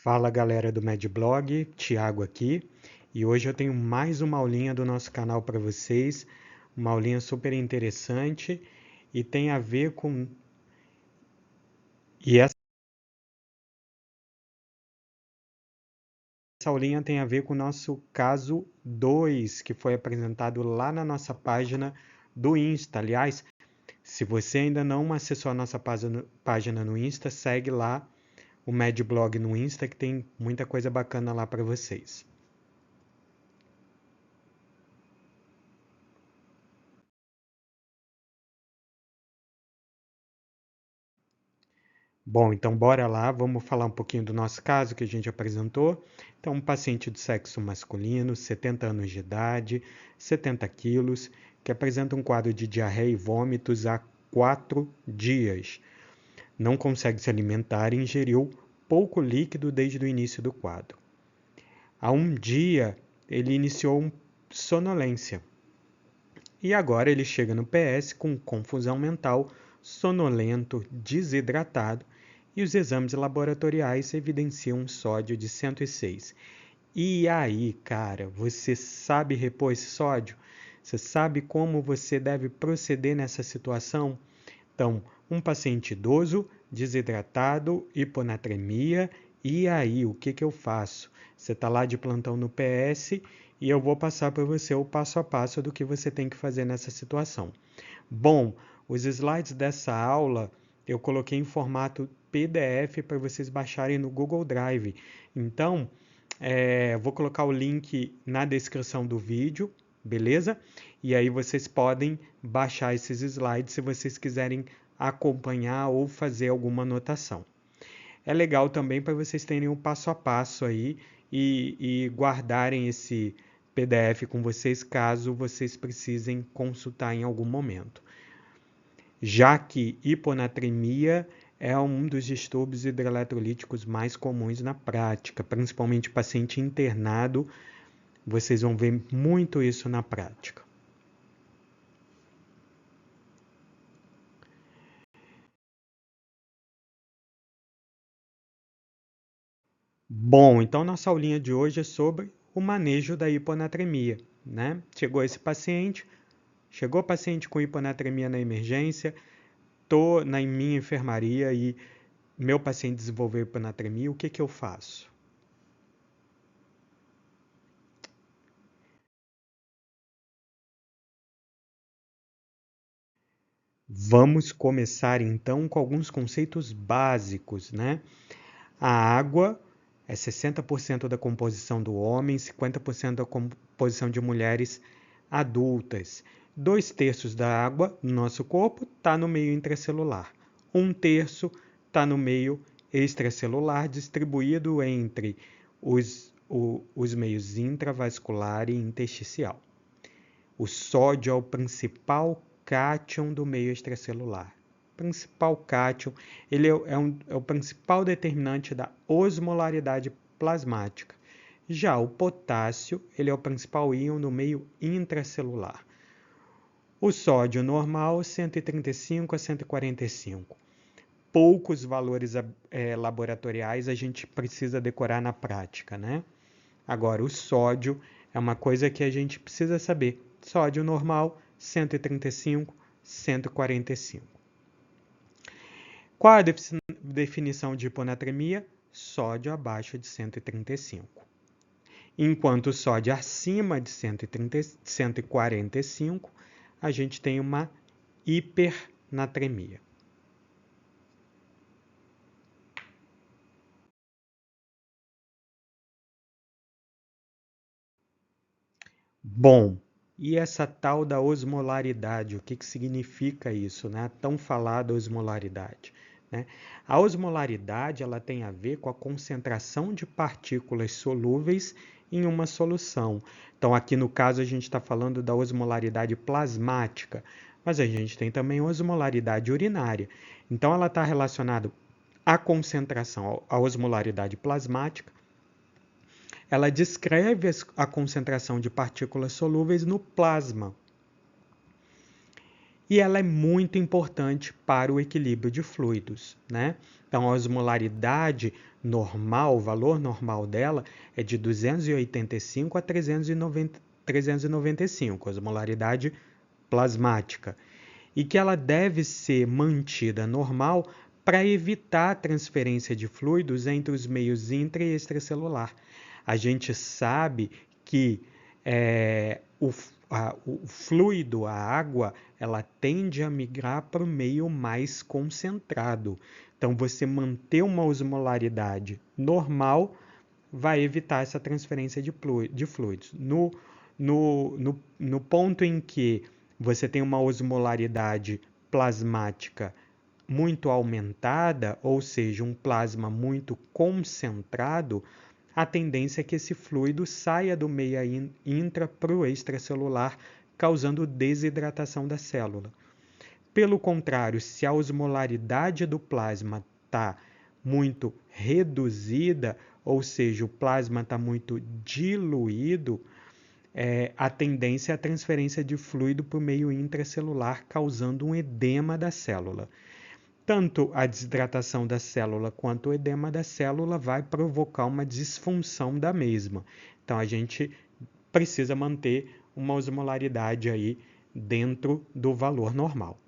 Fala galera do Medblog, Thiago aqui, e hoje eu tenho mais uma aulinha do nosso canal para vocês, uma aulinha super interessante e tem a ver com e essa aulinha tem a ver com o nosso caso 2, que foi apresentado lá na nossa página do Insta. Aliás, se você ainda não acessou a nossa página no Insta, segue lá o Medblog no Insta que tem muita coisa bacana lá para vocês. Bom, então bora lá, vamos falar um pouquinho do nosso caso que a gente apresentou. Então, um paciente do sexo masculino, 70 anos de idade, 70 quilos, que apresenta um quadro de diarreia e vômitos há 4 dias. Não consegue se alimentar e ingeriu pouco líquido desde o início do quadro. Há um dia, ele iniciou sonolência. E agora ele chega no PS com confusão mental, sonolento, desidratado, e os exames laboratoriais evidenciam um sódio de 106. E aí, cara, você sabe repor esse sódio? Você sabe como você deve proceder nessa situação? Então, um paciente idoso, desidratado, hiponatremia, e aí, o que eu faço? Você está lá de plantão no PS e eu vou passar para você o passo a passo do que você tem que fazer nessa situação. Bom, os slides dessa aula eu coloquei em formato PDF para vocês baixarem no Google Drive. Então, vou colocar o link na descrição do vídeo, beleza? E aí vocês podem baixar esses slides se vocês quiserem acompanhar ou fazer alguma anotação. É legal também para vocês terem um passo a passo aí e guardarem esse PDF com vocês caso vocês precisem consultar em algum momento. Já que hiponatremia é um dos distúrbios hidroeletrolíticos mais comuns na prática, principalmente paciente internado, vocês vão ver muito isso na prática. Bom, então nossa aulinha de hoje é sobre o manejo da hiponatremia, né? Chegou paciente com hiponatremia na emergência, tô na minha enfermaria e meu paciente desenvolveu hiponatremia, o que eu faço? Vamos começar então com alguns conceitos básicos, né? A água é 60% da composição do homem, 50% da composição de mulheres adultas. 2/3 da água no nosso corpo está no meio intracelular. 1/3 está no meio extracelular, distribuído entre os meios intravascular e intersticial. O sódio é o principal cátion do meio extracelular. Principal cátion, ele é o principal determinante da osmolaridade plasmática. Já o potássio, ele é o principal íon no meio intracelular. O sódio normal, 135 a 145. Poucos valores laboratoriais a gente precisa decorar na prática, né? Agora, o sódio é uma coisa que a gente precisa saber. Sódio normal, 135, 145. Qual a definição de hiponatremia? Sódio abaixo de 135. Enquanto o sódio acima de 145, a gente tem uma hipernatremia. Bom, e essa tal da osmolaridade, o que significa isso, né? A tão falada osmolaridade, né? A osmolaridade ela tem a ver com a concentração de partículas solúveis em uma solução. Então, aqui no caso, a gente está falando da osmolaridade plasmática, mas a gente tem também osmolaridade urinária. Então, ela está relacionada à concentração, à osmolaridade plasmática. Ela descreve a concentração de partículas solúveis no plasma. e ela é muito importante para o equilíbrio de fluidos, né? Então, a osmolaridade normal, o valor normal dela é de 285 a 395, osmolaridade plasmática, e que ela deve ser mantida normal para evitar a transferência de fluidos entre os meios intra e extracelular. A gente sabe que o fluido, a água, ela tende a migrar para o meio mais concentrado. Então, você manter uma osmolaridade normal vai evitar essa transferência de fluidos. No ponto em que você tem uma osmolaridade plasmática muito aumentada, ou seja, um plasma muito concentrado, a tendência é que esse fluido saia do meio intra para o extracelular, causando desidratação da célula. Pelo contrário, se a osmolaridade do plasma está muito reduzida, ou seja, o plasma está muito diluído, a tendência é a transferência de fluido para o meio intracelular, causando um edema da célula. Tanto a desidratação da célula quanto o edema da célula vai provocar uma disfunção da mesma. Então, a gente precisa manter uma osmolaridade aí dentro do valor normal.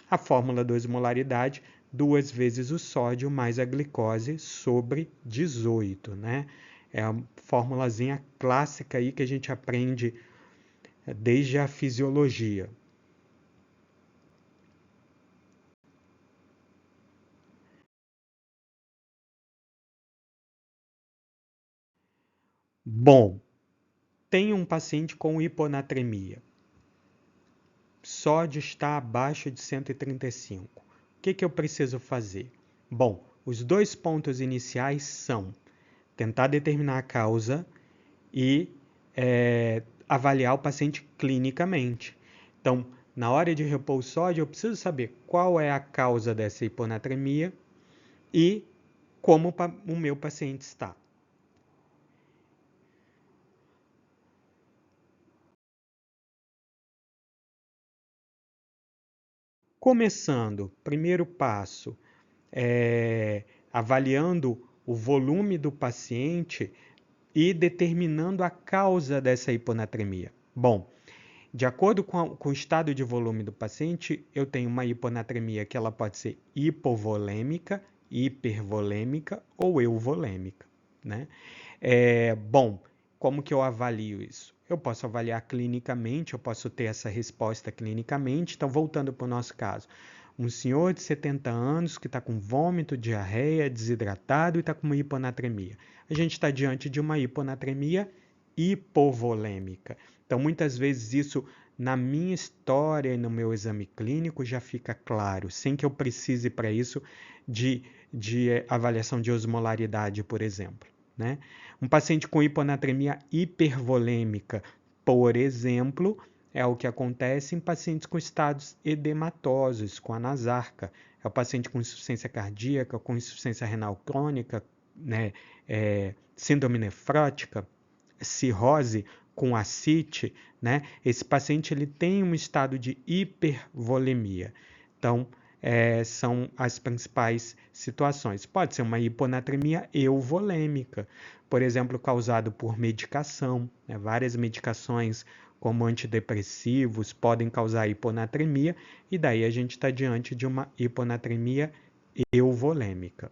A fórmula da osmolaridade, 2 vezes o sódio mais a glicose sobre 18, né? É a formulazinha clássica aí que a gente aprende desde a fisiologia. Bom, tem um paciente com hiponatremia. Sódio está abaixo de 135. O que eu preciso fazer? Bom, os 2 pontos iniciais são tentar determinar a causa e avaliar o paciente clinicamente. Então, na hora de repor o sódio, eu preciso saber qual é a causa dessa hiponatremia e como o meu paciente está. Começando, primeiro passo, avaliando o volume do paciente e determinando a causa dessa hiponatremia. Bom, de acordo com o estado de volume do paciente, eu tenho uma hiponatremia que ela pode ser hipovolêmica, hipervolêmica ou euvolêmica, né? Bom, como que eu avalio isso? Eu posso avaliar clinicamente, eu posso ter essa resposta clinicamente. Então, voltando para o nosso caso, um senhor de 70 anos que está com vômito, diarreia, desidratado e está com uma hiponatremia. A gente está diante de uma hiponatremia hipovolêmica. Então, muitas vezes isso, na minha história e no meu exame clínico, já fica claro, sem que eu precise para isso de avaliação de osmolaridade, por exemplo, né? Um paciente com hiponatremia hipervolêmica, por exemplo, é o que acontece em pacientes com estados edematosos, com anasarca. É o paciente com insuficiência cardíaca, com insuficiência renal crônica, né? Síndrome nefrótica, cirrose com ascite, né? Esse paciente ele tem um estado de hipervolemia. Então, são as principais situações. Pode ser uma hiponatremia euvolêmica, por exemplo, causado por medicação, né? Várias medicações como antidepressivos podem causar hiponatremia, e daí a gente está diante de uma hiponatremia euvolêmica.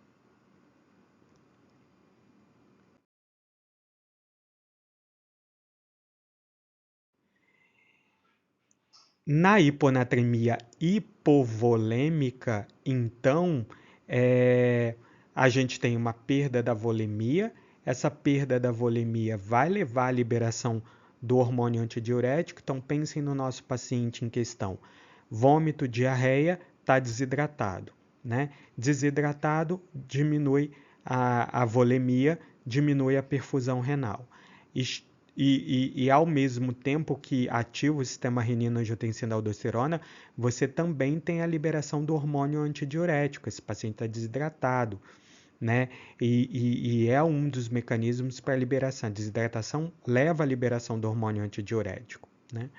Na hiponatremia hipovolêmica, então, a gente tem uma perda da volemia. Essa perda da volemia vai levar à liberação do hormônio antidiurético. Então, pensem no nosso paciente em questão. Vômito, diarreia, está desidratado, né? Desidratado diminui a volemia, diminui a perfusão renal. E ao mesmo tempo que ativa o sistema renina-angiotensina-aldosterona, você também tem a liberação do hormônio antidiurético. Esse paciente está desidratado, né? E é um dos mecanismos para a liberação. A desidratação leva à liberação do hormônio antidiurético, né?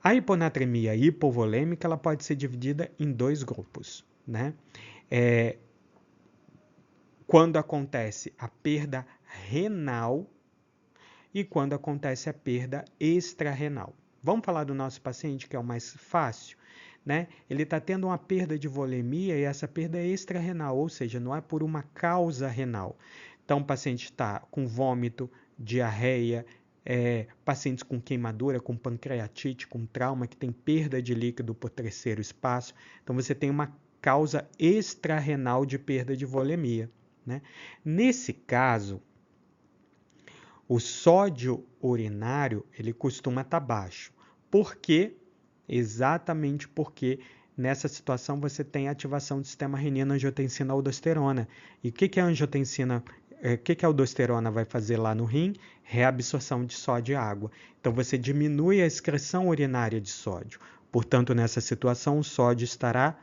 A hiponatremia hipovolêmica ela pode ser dividida em dois grupos, né? Quando acontece a perda renal e quando acontece a perda extrarrenal. Vamos falar do nosso paciente, que é o mais fácil, né? Ele está tendo uma perda de volemia e essa perda é extrarrenal, ou seja, não é por uma causa renal. Então, o paciente está com vômito, diarreia, pacientes com queimadura, com pancreatite, com trauma, que tem perda de líquido por terceiro espaço. Então, você tem uma causa extrarrenal de perda de volemia, né? Nesse caso, o sódio urinário ele costuma estar baixo. Por quê? Exatamente porque nessa situação você tem ativação do sistema renina-angiotensina-aldosterona. E o que a angiotensina, o que a aldosterona vai fazer lá no rim? Reabsorção de sódio e água. Então você diminui a excreção urinária de sódio. Portanto, nessa situação, o sódio estará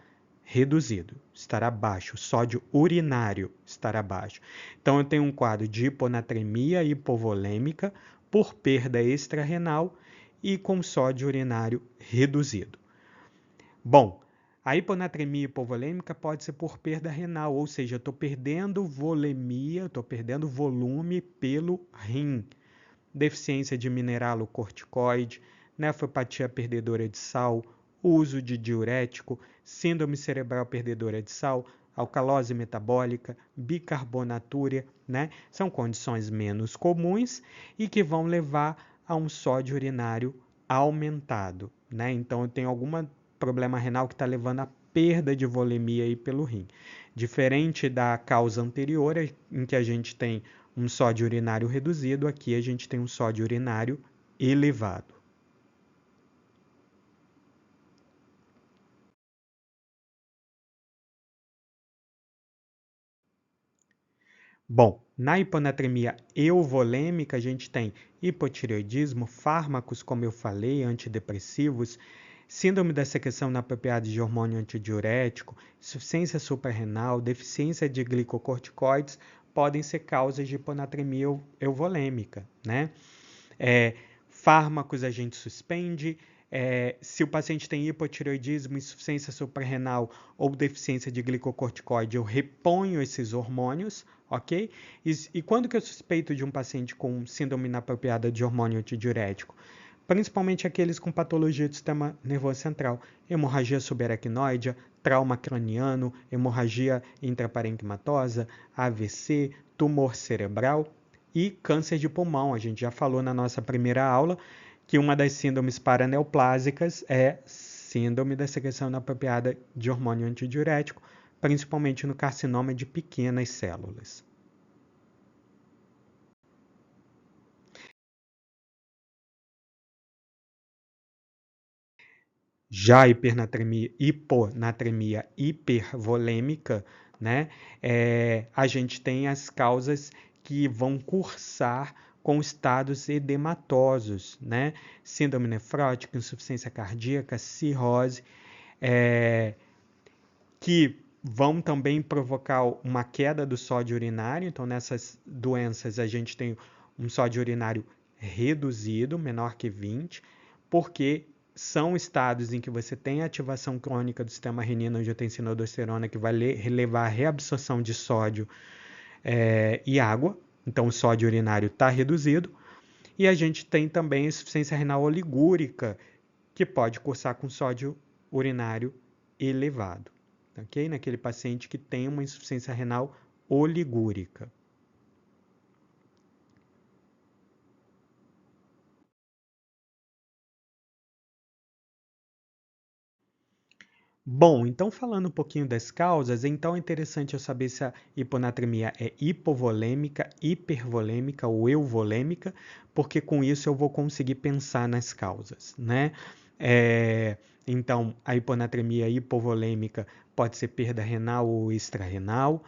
reduzido, estará baixo, o sódio urinário estará baixo. Então, eu tenho um quadro de hiponatremia hipovolêmica por perda extrarrenal e com sódio urinário reduzido. Bom, a hiponatremia hipovolêmica pode ser por perda renal, ou seja, eu estou perdendo volemia, estou perdendo volume pelo rim. Deficiência de mineralocorticoide, nefropatia perdedora de sal, uso de diurético, síndrome cerebral perdedora de sal, alcalose metabólica, bicarbonatúria, né? São condições menos comuns e que vão levar a um sódio urinário aumentado, né? Então, eu tenho algum problema renal que está levando a perda de volemia aí pelo rim. Diferente da causa anterior, em que a gente tem um sódio urinário reduzido, aqui a gente tem um sódio urinário elevado. Bom, na hiponatremia euvolêmica, a gente tem hipotireoidismo, fármacos, como eu falei, antidepressivos, síndrome da secreção inapropriada de hormônio antidiurético, insuficiência suprarrenal, deficiência de glicocorticoides, podem ser causas de hiponatremia euvolêmica, né? Fármacos a gente suspende. Se o paciente tem hipotireoidismo, insuficiência suprarrenal ou deficiência de glicocorticoide, eu reponho esses hormônios, ok? E quando que eu suspeito de um paciente com síndrome inapropriada de hormônio antidiurético? Principalmente aqueles com patologia do sistema nervoso central, hemorragia subaracnoide, trauma craniano, hemorragia intraparenquimatosa, AVC, tumor cerebral e câncer de pulmão. A gente já falou na nossa primeira aula que uma das síndromes paraneoplásicas é síndrome da secreção inapropriada de hormônio antidiurético, principalmente no carcinoma de pequenas células. Já a hiponatremia hipervolêmica, né, a gente tem as causas que vão cursar com estados edematosos, né, síndrome nefrótica, insuficiência cardíaca, cirrose, que vão também provocar uma queda do sódio urinário. Então, nessas doenças, a gente tem um sódio urinário reduzido, menor que 20, porque são estados em que você tem ativação crônica do sistema renina-angiotensina-aldosterona, que vai levar a reabsorção de sódio e água. Então, o sódio urinário está reduzido. E a gente tem também insuficiência renal oligúrica, que pode cursar com sódio urinário elevado, ok? Naquele paciente que tem uma insuficiência renal oligúrica. Bom, então falando um pouquinho das causas, então é interessante eu saber se a hiponatremia é hipovolêmica, hipervolêmica ou euvolêmica, porque com isso eu vou conseguir pensar nas causas, né? Então, a hiponatremia hipovolêmica pode ser perda renal ou extrarrenal,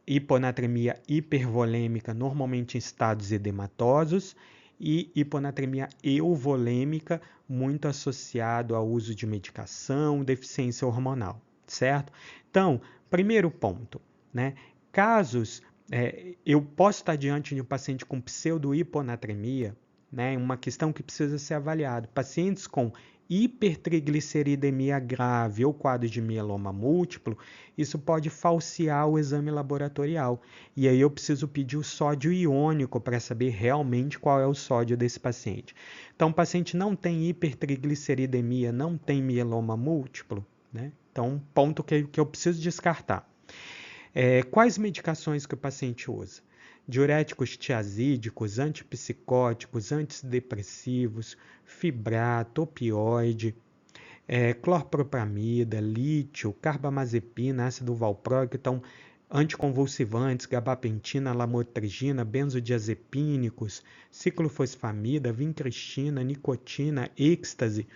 hiponatremia hipervolêmica, normalmente em estados edematosos, e hiponatremia euvolêmica, muito associado ao uso de medicação, deficiência hormonal, certo? Então, primeiro ponto, né? Casos, eu posso estar diante de um paciente com pseudo-hiponatremia, né? Uma questão que precisa ser avaliada. Pacientes com hipertrigliceridemia grave ou quadro de mieloma múltiplo, isso pode falsear o exame laboratorial. E aí eu preciso pedir o sódio iônico para saber realmente qual é o sódio desse paciente. Então, o paciente não tem hipertrigliceridemia, não tem mieloma múltiplo, né? Então, ponto que eu preciso descartar. Quais medicações que o paciente usa? Diuréticos tiazídicos, antipsicóticos, antidepressivos, fibrato, opioide, clorpropamida, lítio, carbamazepina, ácido valproico, então anticonvulsivantes, gabapentina, lamotrigina, benzodiazepínicos, ciclofosfamida, vincristina, nicotina, êxtase,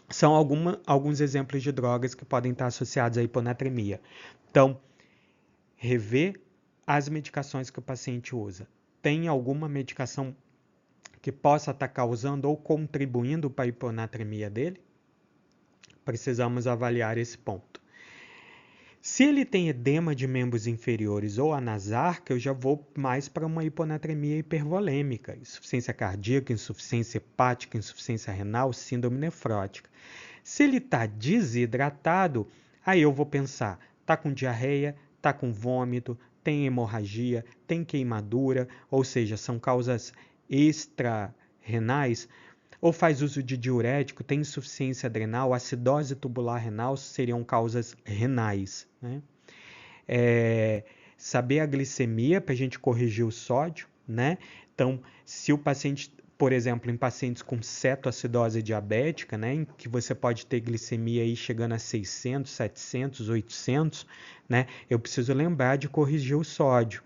são alguns exemplos de drogas que podem estar associados à hiponatremia. Então, rever as medicações que o paciente usa. Tem alguma medicação que possa estar causando ou contribuindo para a hiponatremia dele? Precisamos avaliar esse ponto. Se ele tem edema de membros inferiores ou anasarca, eu já vou mais para uma hiponatremia hipervolêmica, insuficiência cardíaca, insuficiência hepática, insuficiência renal, síndrome nefrótica. Se ele está desidratado, aí eu vou pensar, está com diarreia, está com vômito, tem hemorragia, tem queimadura, ou seja, são causas extra-renais, ou faz uso de diurético, tem insuficiência adrenal, acidose tubular renal seriam causas renais, né? Saber a glicemia para a gente corrigir o sódio, né? Então, se o paciente, por exemplo, em pacientes com cetoacidose diabética, né, em que você pode ter glicemia aí chegando a 600, 700, 800, né, eu preciso lembrar de corrigir o sódio,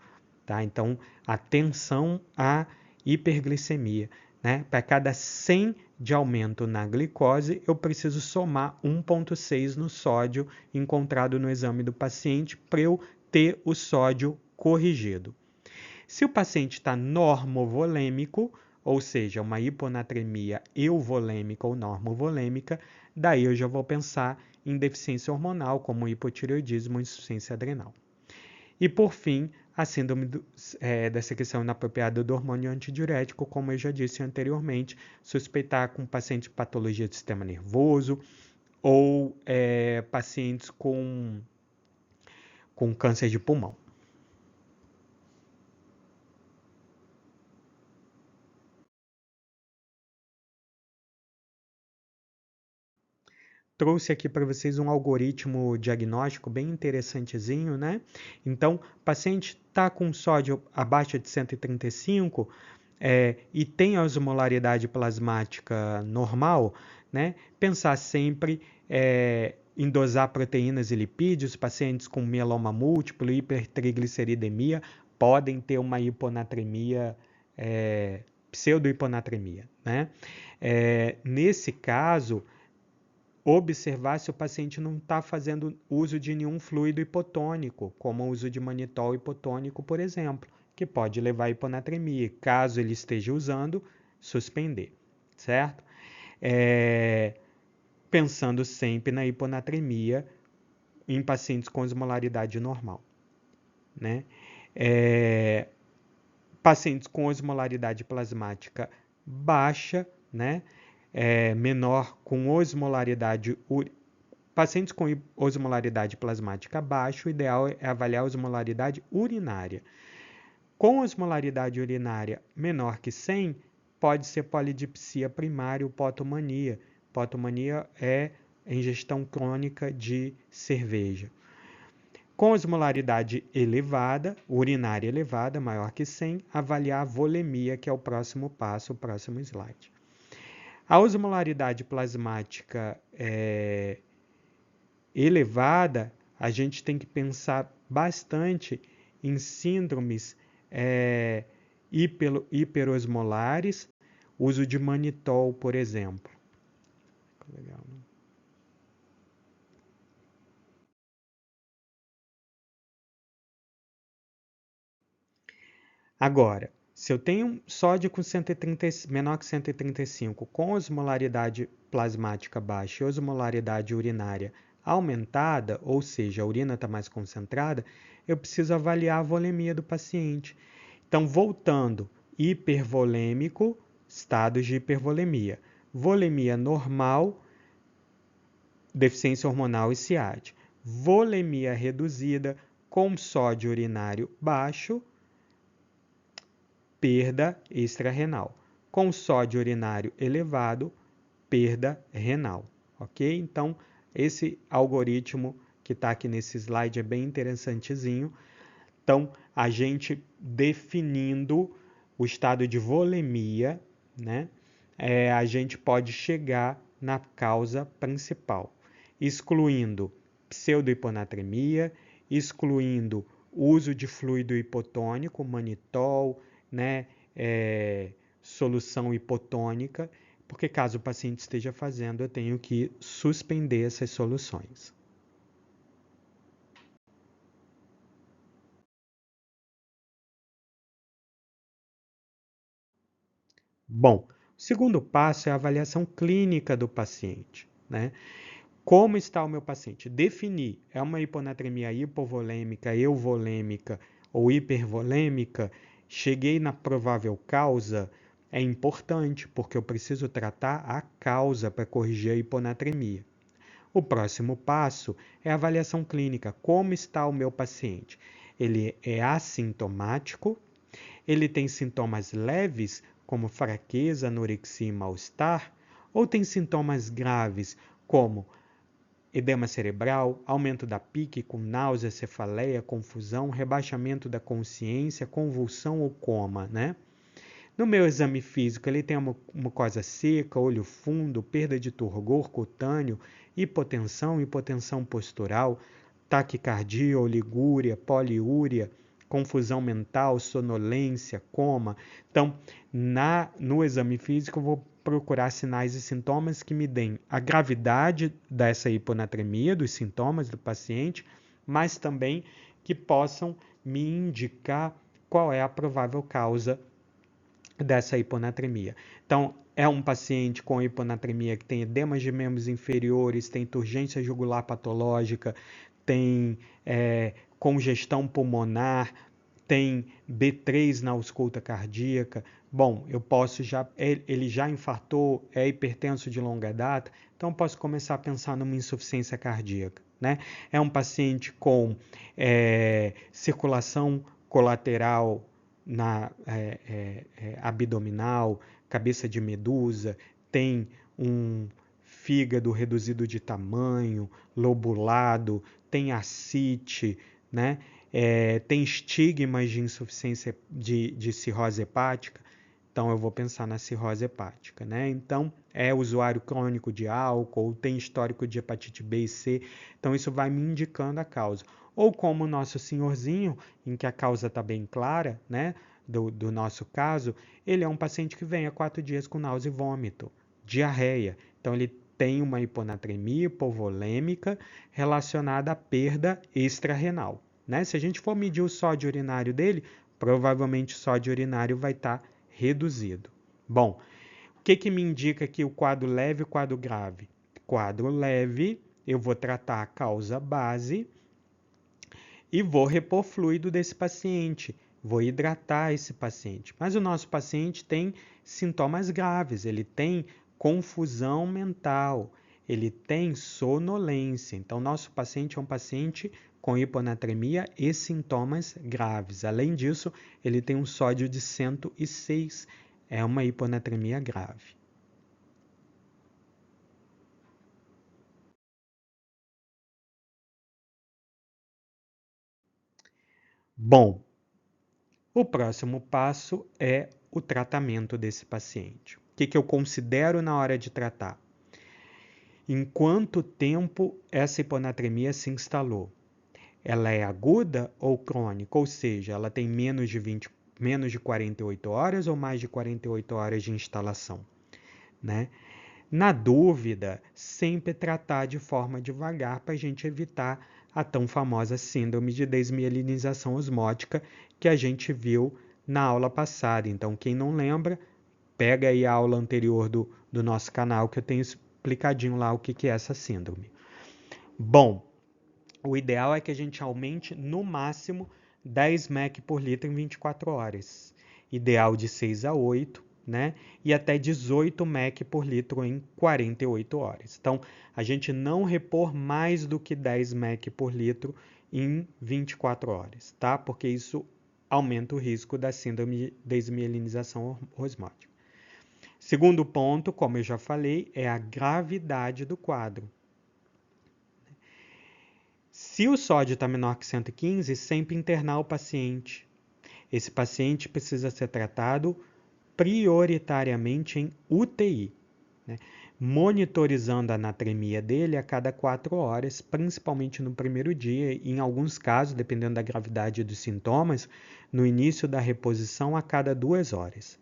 tá? Então, atenção à hiperglicemia, né? Para cada 100 de aumento na glicose, eu preciso somar 1,6 no sódio encontrado no exame do paciente para eu ter o sódio corrigido. Se o paciente está normovolêmico, ou seja, uma hiponatremia euvolêmica ou normovolêmica, daí eu já vou pensar em deficiência hormonal, como hipotireoidismo ou insuficiência adrenal. E por fim, a síndrome da secreção inapropriada do hormônio antidiurético, como eu já disse anteriormente, suspeitar com pacientes de patologia do sistema nervoso ou pacientes com câncer de pulmão. Trouxe aqui para vocês um algoritmo diagnóstico bem interessantezinho, né? Então, o paciente está com sódio abaixo de 135 e tem a osmolaridade plasmática normal, né? Pensar sempre em dosar proteínas e lipídios. Pacientes com mieloma múltiplo, hipertrigliceridemia, podem ter uma hiponatremia, pseudohiponatremia, né? Nesse caso, observar se o paciente não está fazendo uso de nenhum fluido hipotônico, como o uso de manitol hipotônico, por exemplo, que pode levar à hiponatremia. Caso ele esteja usando, suspender, certo? Pensando sempre na hiponatremia em pacientes com osmolaridade normal, né? Pacientes com osmolaridade plasmática baixa, né? Menor com osmolaridade pacientes com osmolaridade plasmática baixa, o ideal é avaliar a osmolaridade urinária. Com osmolaridade urinária menor que 100, pode ser polidipsia primária ou potomania. Potomania é ingestão crônica de cerveja. Com osmolaridade elevada, urinária elevada, maior que 100, avaliar a volemia, que é o próximo passo, o próximo slide. A osmolaridade plasmática elevada, a gente tem que pensar bastante em síndromes hiperosmolares, uso de manitol, por exemplo. Legal, né? Agora, se eu tenho sódio com menor que 135, com osmolaridade plasmática baixa e osmolaridade urinária aumentada, ou seja, a urina está mais concentrada, eu preciso avaliar a volemia do paciente. Então, voltando, hipervolêmico, estados de hipervolemia. Volemia normal, deficiência hormonal e SIAD. Volemia reduzida com sódio urinário baixo, perda extrarrenal. Com sódio urinário elevado, perda renal. Ok? Então, esse algoritmo que está aqui nesse slide é bem interessantezinho. Então, a gente definindo o estado de volemia, né? A gente pode chegar na causa principal, excluindo pseudohiponatremia, excluindo uso de fluido hipotônico, manitol, né? Solução hipotônica, porque caso o paciente esteja fazendo, eu tenho que suspender essas soluções. Bom, o segundo passo é a avaliação clínica do paciente, né? Como está o meu paciente? Definir, é uma hiponatremia hipovolêmica, euvolêmica ou hipervolêmica? Cheguei na provável causa? É importante, porque eu preciso tratar a causa para corrigir a hiponatremia. O próximo passo é a avaliação clínica. Como está o meu paciente? Ele é assintomático? Ele tem sintomas leves, como fraqueza, anorexia e mal-estar? Ou tem sintomas graves, como edema cerebral, aumento da pique com náusea, cefaleia, confusão, rebaixamento da consciência, convulsão ou coma, né? No meu exame físico, ele tem uma mucosa seca, olho fundo, perda de turgor cutâneo, hipotensão postural, taquicardia, oligúria, poliúria, confusão mental, sonolência, coma. Então, no exame físico, eu vou procurar sinais e sintomas que me deem a gravidade dessa hiponatremia, dos sintomas do paciente, mas também que possam me indicar qual é a provável causa dessa hiponatremia. Então, é um paciente com hiponatremia que tem edemas de membros inferiores, tem turgência jugular patológica, tem congestão pulmonar, tem B3 na ausculta cardíaca. Bom, ele já infartou, é hipertenso de longa data, então posso começar a pensar numa insuficiência cardíaca, né? É um paciente com circulação colateral abdominal, cabeça de medusa, tem um fígado reduzido de tamanho, lobulado, tem ascite, né? Tem estigmas de insuficiência de cirrose hepática, então eu vou pensar na cirrose hepática, né? Então, é usuário crônico de álcool, tem histórico de hepatite B e C, então isso vai me indicando a causa. Ou como o nosso senhorzinho, em que a causa está bem clara, né? Do nosso caso, ele é um paciente que vem há 4 dias com náusea e vômito, diarreia. Então, ele tem uma hiponatremia hipovolêmica relacionada à perda extrarrenal, né? Se a gente for medir o sódio urinário dele, provavelmente o sódio urinário vai estar reduzido. Bom, o que me indica aqui o quadro leve e o quadro grave? Quadro leve, eu vou tratar a causa base e vou repor fluido desse paciente, vou hidratar esse paciente. Mas o nosso paciente tem sintomas graves, ele tem confusão mental, ele tem sonolência. Então, nosso paciente é um paciente com hiponatremia e sintomas graves. Além disso, ele tem um sódio de 106, é uma hiponatremia grave. Bom, o próximo passo é o tratamento desse paciente. O que eu considero na hora de tratar? Em quanto tempo essa hiponatremia se instalou? Ela é aguda ou crônica? Ou seja, ela tem menos de 48 horas ou mais de 48 horas de instalação, né? Na dúvida, sempre tratar de forma devagar para a gente evitar a tão famosa síndrome de desmielinização osmótica que a gente viu na aula passada. Então, quem não lembra, pega aí a aula anterior do nosso canal que eu tenho explicadinho lá o que é essa síndrome. Bom, o ideal é que a gente aumente no máximo 10 mEq por litro em 24 horas. Ideal de 6 a 8, né? E até 18 mEq por litro em 48 horas. Então, a gente não repor mais do que 10 mEq por litro em 24 horas, tá? Porque isso aumenta o risco da síndrome de desmielinização osmótica. Segundo ponto, como eu já falei, é a gravidade do quadro. Se o sódio está menor que 115, sempre internar o paciente. Esse paciente precisa ser tratado prioritariamente em UTI, né? Monitorizando a anatremia dele a cada 4 horas, principalmente no primeiro dia, e em alguns casos, dependendo da gravidade dos sintomas, no início da reposição a cada 2 horas.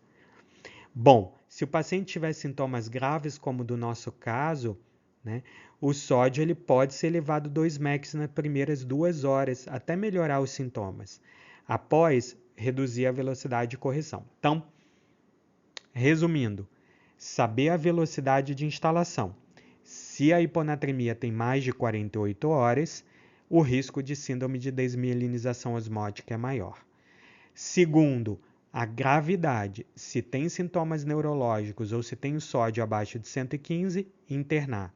Bom, se o paciente tiver sintomas graves, como do nosso caso, né, o sódio ele pode ser elevado 2 mEq nas primeiras 2 horas, até melhorar os sintomas. Após, reduzir a velocidade de correção. Então, resumindo, saber a velocidade de instalação. Se a hiponatremia tem mais de 48 horas, o risco de síndrome de desmielinização osmótica é maior. Segundo, a gravidade. Se tem sintomas neurológicos ou se tem o sódio abaixo de 115, internar.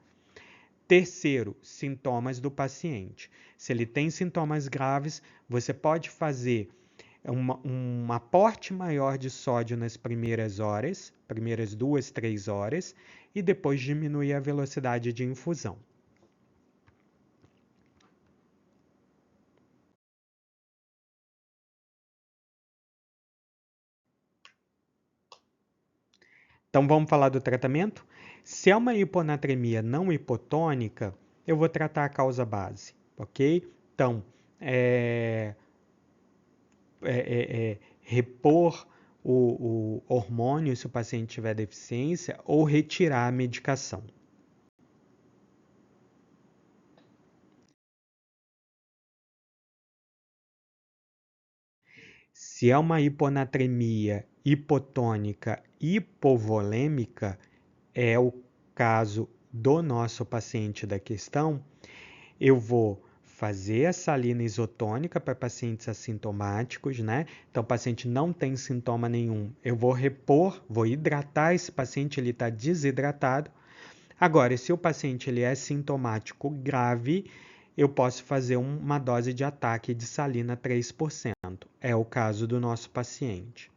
Terceiro, sintomas do paciente. Se ele tem sintomas graves, você pode fazer um aporte maior de sódio nas primeiras horas, primeiras 2, 3 horas, e depois diminuir a velocidade de infusão. Então vamos falar do tratamento? Se é uma hiponatremia não hipotônica, eu vou tratar a causa base, ok? Então, repor o hormônio se o paciente tiver deficiência ou retirar a medicação. Se é uma hiponatremia hipotônica hipovolêmica, é o caso do nosso paciente da questão, eu vou fazer a salina isotônica para pacientes assintomáticos, né? Então, o paciente não tem sintoma nenhum. Eu vou repor, vou hidratar esse paciente, ele está desidratado. Agora, se o paciente ele é sintomático grave, eu posso fazer uma dose de ataque de salina 3%. É o caso do nosso paciente.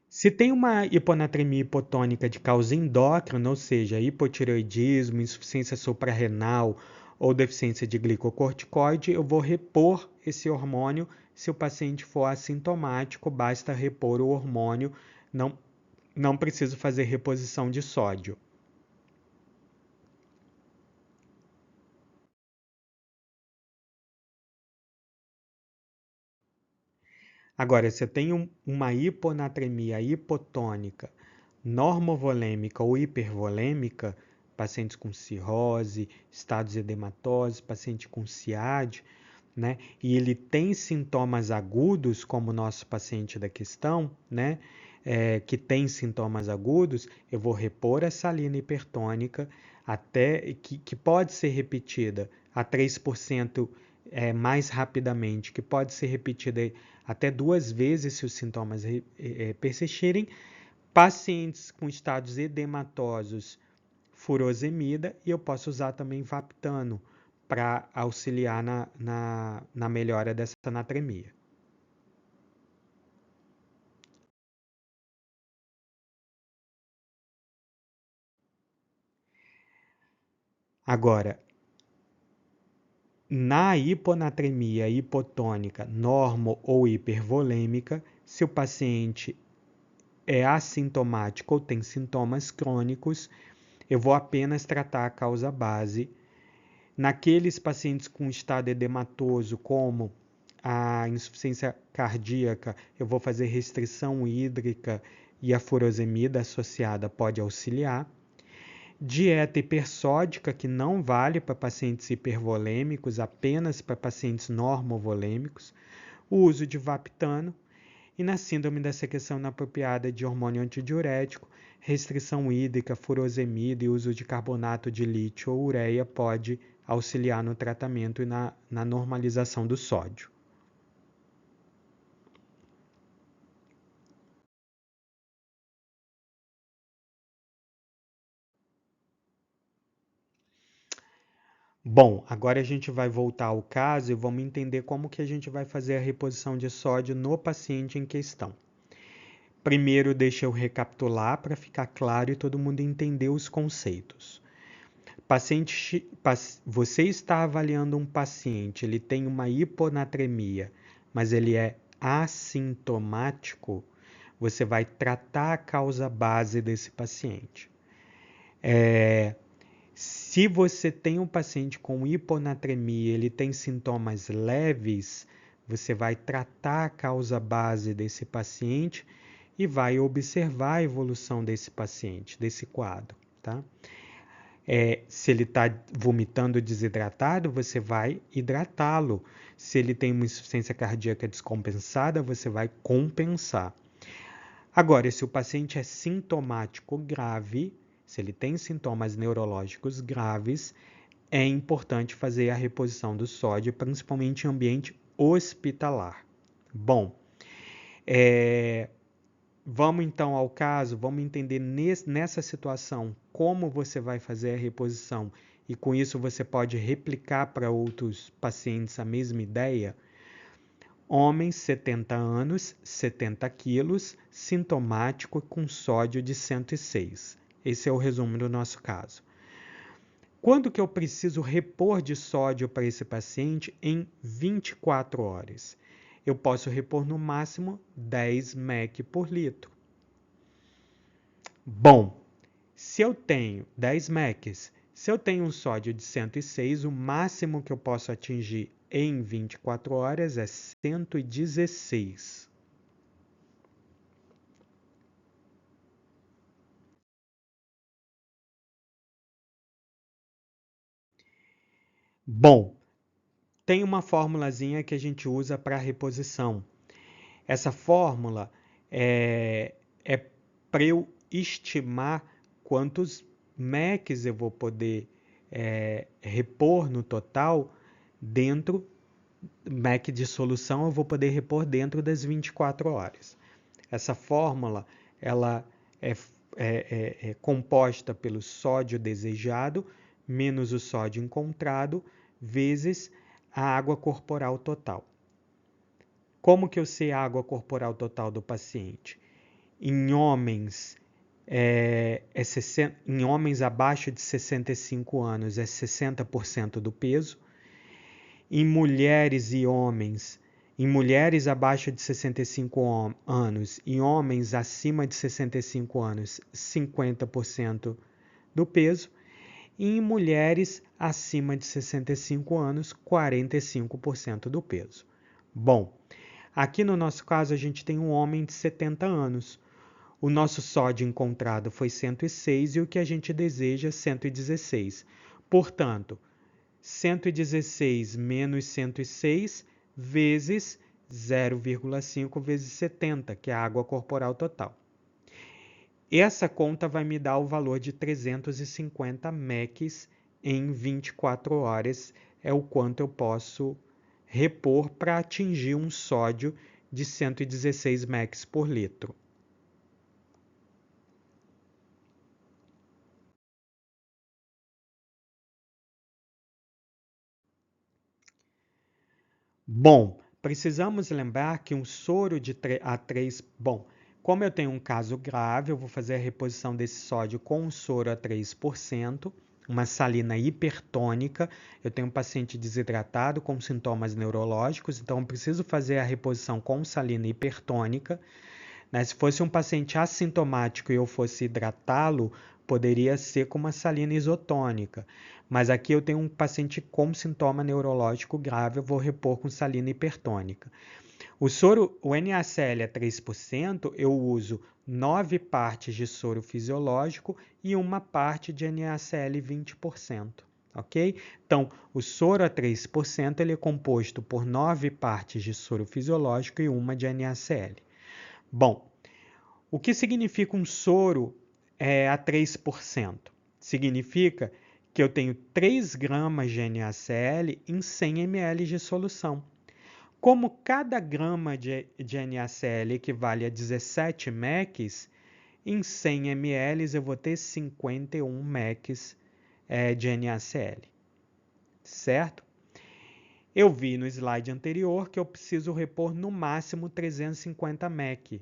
Se tem uma hiponatremia hipotônica de causa endócrina, ou seja, hipotireoidismo, insuficiência suprarrenal ou deficiência de glicocorticoide, eu vou repor esse hormônio. Se o paciente for assintomático, basta repor o hormônio, não preciso fazer reposição de sódio. Agora, se eu tenho uma hiponatremia hipotônica, normovolêmica ou hipervolêmica, pacientes com cirrose, estados edematosos, paciente com CIAD, né? E ele tem sintomas agudos, como o nosso paciente da questão, né? Que tem sintomas agudos, eu vou repor a salina hipertônica até que pode ser repetida a 3% mais rapidamente, que pode ser repetida até 2 vezes se os sintomas persistirem. Pacientes com estados edematosos, furosemida, e eu posso usar também Vaptano para auxiliar na melhora dessa anatremia. Agora, na hiponatremia hipotônica normo ou hipervolêmica, se o paciente é assintomático ou tem sintomas crônicos, eu vou apenas tratar a causa base. Naqueles pacientes com estado edematoso, como a insuficiência cardíaca, eu vou fazer restrição hídrica e a furosemida associada pode auxiliar. Dieta hipersódica, que não vale para pacientes hipervolêmicos, apenas para pacientes normovolêmicos. O uso de Vaptano. E na síndrome da secreção inapropriada de hormônio antidiurético, restrição hídrica, furosemida e uso de carbonato de lítio ou ureia pode auxiliar no tratamento e na normalização do sódio. Bom, agora a gente vai voltar ao caso e vamos entender como que a gente vai fazer a reposição de sódio no paciente em questão. Primeiro, deixa eu recapitular para ficar claro e todo mundo entender os conceitos. Você está avaliando um paciente, ele tem uma hiponatremia, mas ele é assintomático, você vai tratar a causa base desse paciente. Se você tem um paciente com hiponatremia, ele tem sintomas leves, você vai tratar a causa base desse paciente e vai observar a evolução desse paciente, desse quadro, tá? Se ele está vomitando desidratado, você vai hidratá-lo. Se ele tem uma insuficiência cardíaca descompensada, você vai compensar. Agora, se o paciente é sintomático grave, se ele tem sintomas neurológicos graves, é importante fazer a reposição do sódio, principalmente em ambiente hospitalar. Bom, vamos então ao caso, vamos entender nessa situação como você vai fazer a reposição e com isso você pode replicar para outros pacientes a mesma ideia. Homem, 70 anos, 70 quilos, sintomático com sódio de 106. Esse é o resumo do nosso caso. Quando que eu preciso repor de sódio para esse paciente? Em 24 horas. Eu posso repor no máximo 10 mEq por litro. Bom, se eu tenho 10 mEqs, se eu tenho um sódio de 106, o máximo que eu posso atingir em 24 horas é 116. Bom, tem uma formulazinha que a gente usa para reposição. Essa fórmula é para eu estimar quantos mEqs eu vou poder repor no total dentro, mEq de solução eu vou poder repor dentro das 24 horas. Essa fórmula ela é composta pelo sódio desejado menos o sódio encontrado vezes a água corporal total. Como que eu sei a água corporal total do paciente? Em homens, em homens abaixo de 65 anos é 60% do peso. Em mulheres e homens, em mulheres abaixo de 65 anos e homens acima de 65 anos, 50% do peso. E em mulheres acima de 65 anos, 45% do peso. Bom, aqui no nosso caso a gente tem um homem de 70 anos. O nosso sódio encontrado foi 106 e o que a gente deseja é 116. Portanto, 116 menos 106 vezes 0,5 vezes 70, que é a água corporal total. Essa conta vai me dar o valor de 350 mEqs em 24 horas, é o quanto eu posso repor para atingir um sódio de 116 mEqs por litro. Bom, precisamos lembrar que um soro de A3... Bom, como eu tenho um caso grave, eu vou fazer a reposição desse sódio com um soro a 3%, uma salina hipertônica. Eu tenho um paciente desidratado com sintomas neurológicos, então eu preciso fazer a reposição com salina hipertônica. Se fosse um paciente assintomático e eu fosse hidratá-lo, poderia ser com uma salina isotônica. Mas aqui eu tenho um paciente com sintoma neurológico grave, eu vou repor com salina hipertônica. O NaCl é 3%, eu uso 9 partes de soro fisiológico e uma parte de NaCl 20%. Ok? Então, o soro a 3% ele é composto por 9 partes de soro fisiológico e uma de NaCl. Bom, o que significa um soro a 3%? Significa que eu tenho 3 gramas de NaCl em 100 ml de solução. Como cada grama de NaCl equivale a 17 mEq, em 100 ml eu vou ter 51 mEq de NaCl, certo? Eu vi no slide anterior que eu preciso repor no máximo 350 mEq.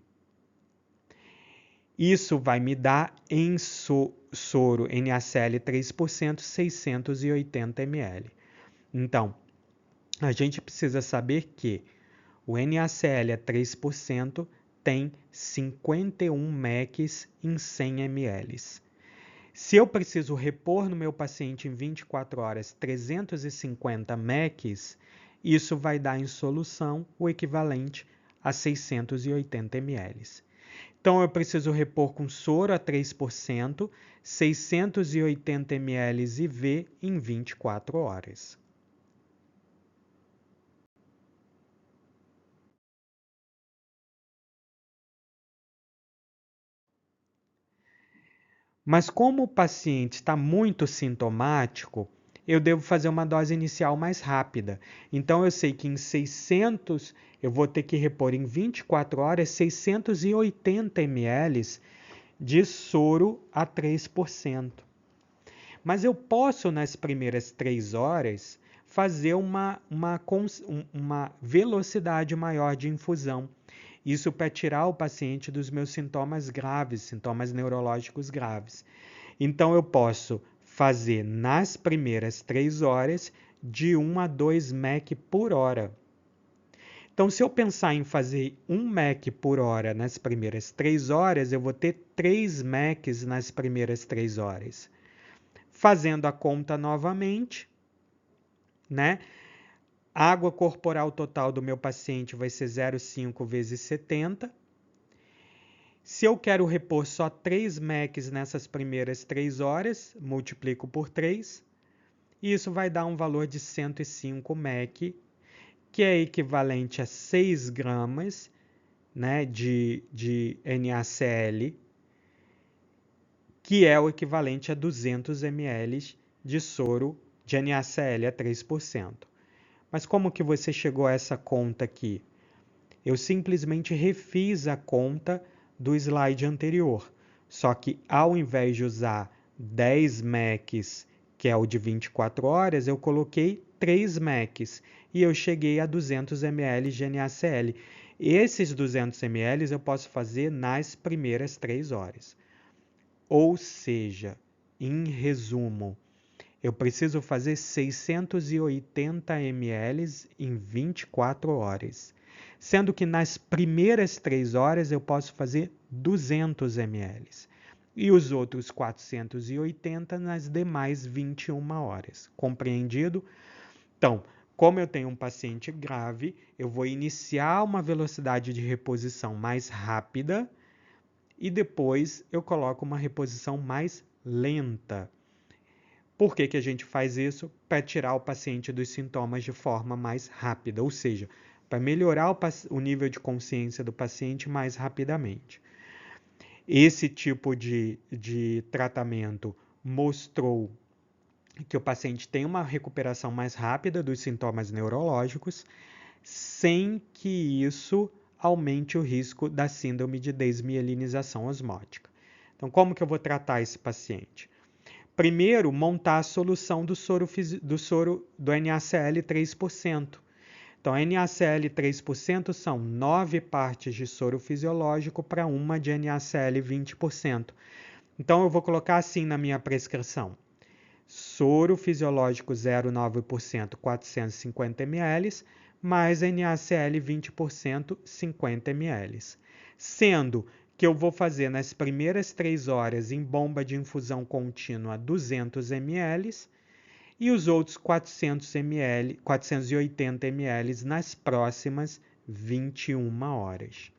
Isso vai me dar em soro NaCl 3%, 680 ml. Então, a gente precisa saber que o NaCl é 3%, tem 51 mEq em 100 ml. Se eu preciso repor no meu paciente em 24 horas 350 mEq, isso vai dar em solução o equivalente a 680 ml. Então, eu preciso repor com soro a 3%, 680 ml IV em 24 horas. Mas como o paciente está muito sintomático, eu devo fazer uma dose inicial mais rápida. Então, eu sei que em 600, eu vou ter que repor em 24 horas 680 ml de soro a 3%. Mas eu posso, nas primeiras 3 horas, fazer uma velocidade maior de infusão. Isso para tirar o paciente dos meus sintomas graves, sintomas neurológicos graves. Então, eu posso fazer nas primeiras 3 horas de 1 a 2 mEq por hora. Então, se eu pensar em fazer 1 mEq por hora nas primeiras 3 horas, eu vou ter 3 mEqs nas primeiras 3 horas. Fazendo a conta novamente, né? Água corporal total do meu paciente vai ser 0,5 vezes 70. Se eu quero repor só 3 mEqs nessas primeiras 3 horas, multiplico por 3. E isso vai dar um valor de 105 mEq, que é equivalente a 6 gramas, né, de NaCl, que é o equivalente a 200 ml de soro de NaCl a 3%. Mas como que você chegou a essa conta aqui? Eu simplesmente refiz a conta do slide anterior, só que ao invés de usar 10 mEqs, que é o de 24 horas, eu coloquei 3 mEqs e eu cheguei a 200 ml de NaCl. Esses 200 ml eu posso fazer nas primeiras 3 horas. Ou seja, em resumo, eu preciso fazer 680 ml em 24 horas, sendo que nas primeiras 3 horas eu posso fazer 200 ml e os outros 480 nas demais 21 horas. Compreendido? Então, como eu tenho um paciente grave, eu vou iniciar uma velocidade de reposição mais rápida e depois eu coloco uma reposição mais lenta. Por que a gente faz isso? Para tirar o paciente dos sintomas de forma mais rápida, ou seja, para melhorar o nível de consciência do paciente mais rapidamente. Esse tipo de tratamento mostrou que o paciente tem uma recuperação mais rápida dos sintomas neurológicos, sem que isso aumente o risco da síndrome de desmielinização osmótica. Então, como que eu vou tratar esse paciente? Primeiro, montar a solução do soro do NaCl 3%. Então, NaCl 3% são 9 partes de soro fisiológico para uma de NaCl 20%. Então, eu vou colocar assim na minha prescrição. Soro fisiológico 0,9%, 450 ml, mais NaCl 20%, 50 ml. Sendo que eu vou fazer nas primeiras 3 horas em bomba de infusão contínua 200 ml e os outros 480 ml nas próximas 21 horas.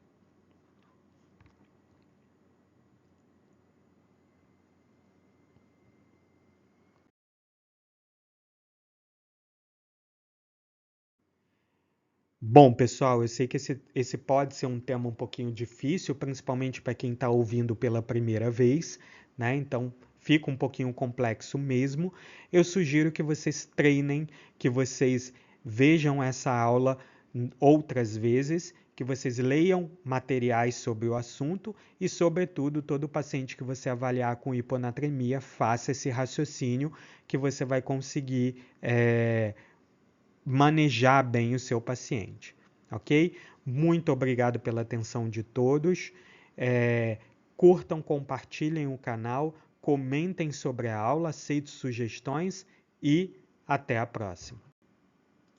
Bom, pessoal, eu sei que esse pode ser um tema um pouquinho difícil, principalmente para quem está ouvindo pela primeira vez, né? Então, fica um pouquinho complexo mesmo. Eu sugiro que vocês treinem, que vocês vejam essa aula outras vezes, que vocês leiam materiais sobre o assunto e, sobretudo, todo paciente que você avaliar com hiponatremia, faça esse raciocínio que você vai conseguir manejar bem o seu paciente, ok? Muito obrigado pela atenção de todos. Curtam, compartilhem o canal, comentem sobre a aula, aceito sugestões e até a próxima.